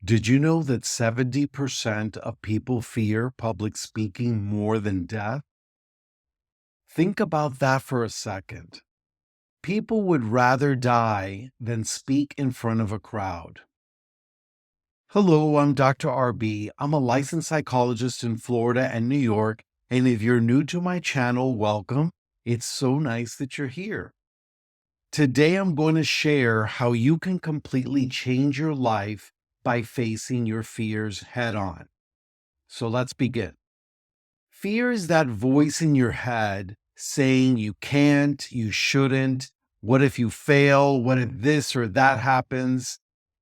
Did you know that 70% of people fear public speaking more than death? Think about that for a second. People would rather die than speak in front of a crowd. Hello, I'm Dr. RB. I'm a licensed psychologist in Florida and New York. And if you're new to my channel, welcome. It's so nice that you're here. Today, I'm going to share how you can completely change your life by facing your fears head on. So let's begin. Fear is that voice in your head saying you can't, you shouldn't. What if you fail? What if this or that happens?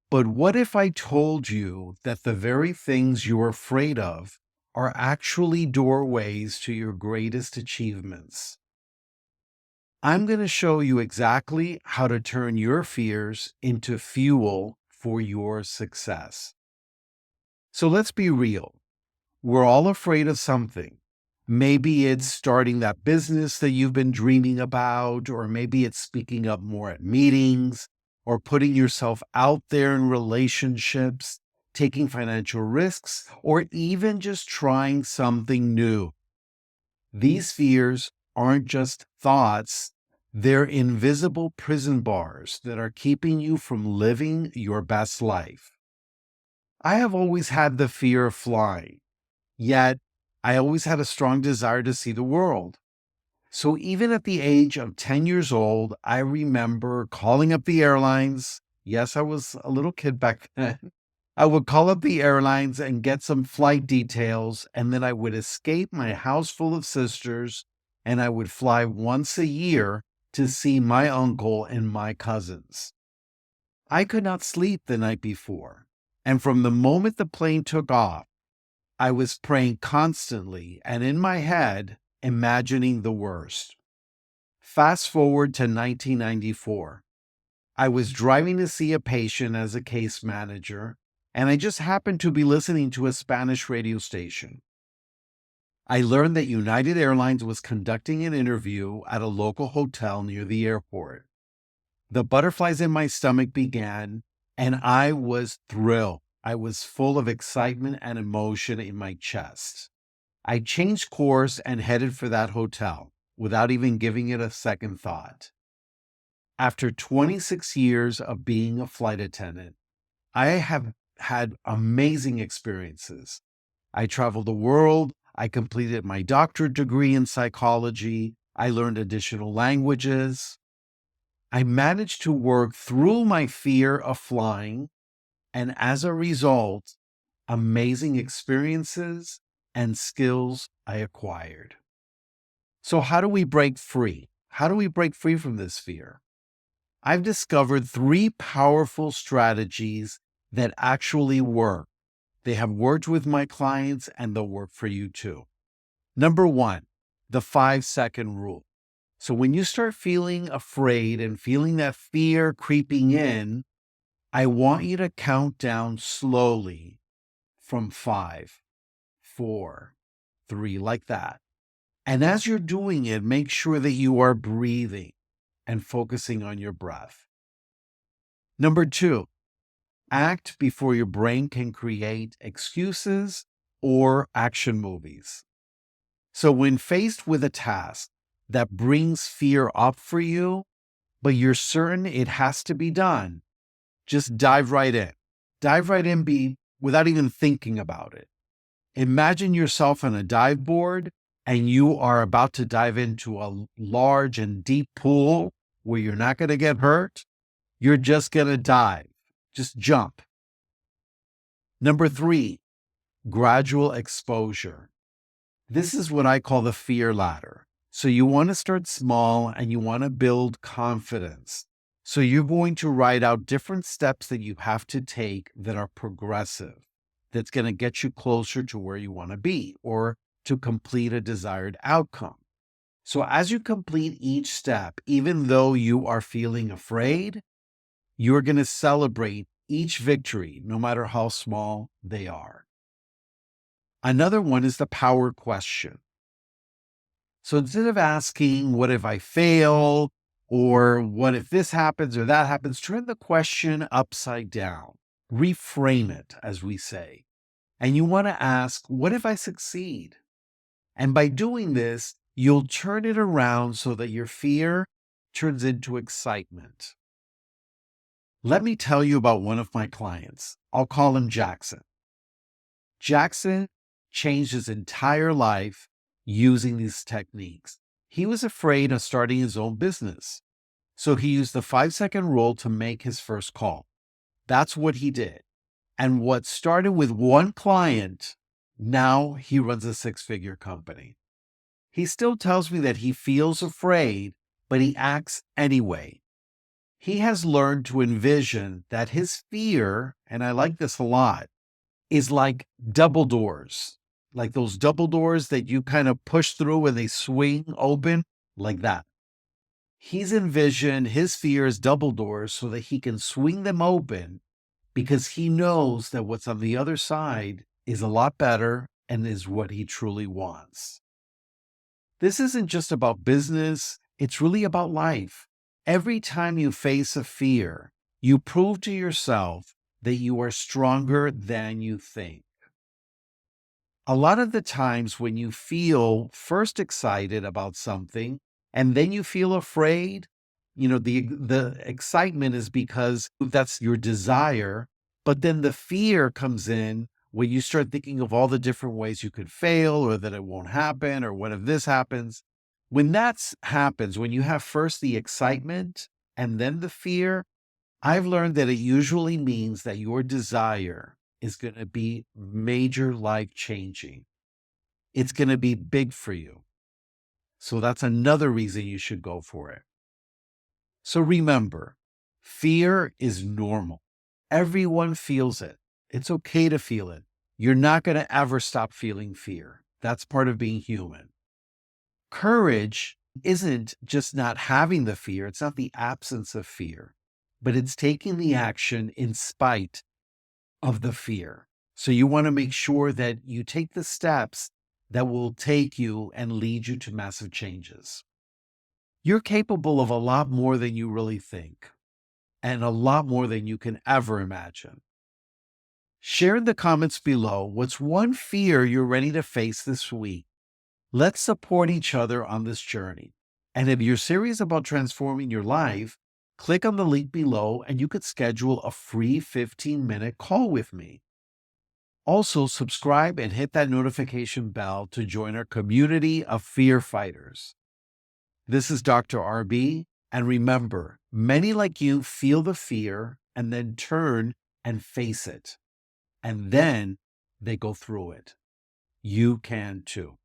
But what if I told you that the very things you're afraid of are actually doorways to your greatest achievements? I'm going to show you exactly how to turn your fears into fuel for your success. So let's be real. We're all afraid of something. Maybe it's starting that business that you've been dreaming about, or maybe it's speaking up more at meetings, or putting yourself out there in relationships, taking financial risks, or even just trying something new. These fears aren't just thoughts, they're invisible prison bars that are keeping you from living your best life. I have always had the fear of flying. Yet, I always had a strong desire to see the world. So even at the age of 10 years old, I remember calling up the airlines. Yes, I was a little kid back then. I would call up the airlines and get some flight details, and then I would escape my house full of sisters, and I would fly once a year to see my uncle and my cousins. I could not sleep the night before, and from the moment the plane took off, I was praying constantly and in my head, imagining the worst. Fast forward to 1994. I was driving to see a patient as a case manager, and I just happened to be listening to a Spanish radio station. I learned that United Airlines was conducting an interview at a local hotel near the airport. The butterflies in my stomach began, and I was thrilled. I was full of excitement and emotion in my chest. I changed course and headed for that hotel without even giving it a second thought. After 26 years of being a flight attendant, I have had amazing experiences. I traveled the world. I completed my doctorate degree in psychology. I learned additional languages. I managed to work through my fear of flying, and as a result, amazing experiences and skills I acquired. So, how do we break free? How do we break free from this fear? I've discovered three powerful strategies that actually work. They have worked with my clients and they'll work for you too. Number one, the 5-second rule. So, when you start feeling afraid and feeling that fear creeping in, I want you to count down slowly from 5, 4, 3, like that. And as you're doing it, make sure that you are breathing and focusing on your breath. Number two, act before your brain can create excuses or action movies. So when faced with a task that brings fear up for you, but you're certain it has to be done, just dive right in. Dive right in without even thinking about it. Imagine yourself on a dive board and you are about to dive into a large and deep pool where you're not going to get hurt. You're just going to dive. Just jump. Number three, gradual exposure. This is what I call the fear ladder. So you want to start small and you want to build confidence. So you're going to write out different steps that you have to take that are progressive, that's going to get you closer to where you want to be or to complete a desired outcome. So as you complete each step, even though you are feeling afraid, you're going to celebrate each victory, no matter how small they are. Another one is the power question. So instead of asking, what if I fail? Or what if this happens or that happens? Turn the question upside down. reframe it, as we say. And you want to ask, what if I succeed? And by doing this, you'll turn it around so that your fear turns into excitement. Let me tell you about one of my clients. I'll call him Jackson. Jackson changed his entire life using these techniques. He was afraid of starting his own business. So he used the 5-second rule to make his first call. That's what he did. And what started with one client, now he runs a 6-figure company. He still tells me that he feels afraid, but he acts anyway. He has learned to envision that his fear, and I like this a lot, is like double doors, like those double doors that you kind of push through and they swing open, like that. He's envisioned his fear as double doors so that he can swing them open because he knows that what's on the other side is a lot better and is what he truly wants. This isn't just about business, it's really about life. Every time you face a fear, you prove to yourself that you are stronger than you think. A lot of the times when you feel first excited about something and then you feel afraid, the excitement is because that's your desire, but then the fear comes in when you start thinking of all the different ways you could fail or that it won't happen or what if this happens. When that happens, when you have first the excitement and then the fear, I've learned that it usually means that your desire is going to be major life changing. It's going to be big for you. So that's another reason you should go for it. So remember, fear is normal. Everyone feels it. It's okay to feel it. You're not going to ever stop feeling fear. That's part of being human. Courage isn't just not having the fear. It's not the absence of fear, but it's taking the action in spite of the fear. So you want to make sure that you take the steps that will take you and lead you to massive changes. You're capable of a lot more than you really think, and a lot more than you can ever imagine. Share in the comments below what's one fear you're ready to face this week. Let's support each other on this journey. And if you're serious about transforming your life, click on the link below and you could schedule a free 15-minute call with me. Also, subscribe and hit that notification bell to join our community of fear fighters. This is Dr. RB, and remember, many like you feel the fear and then turn and face it, and then they go through it. You can too.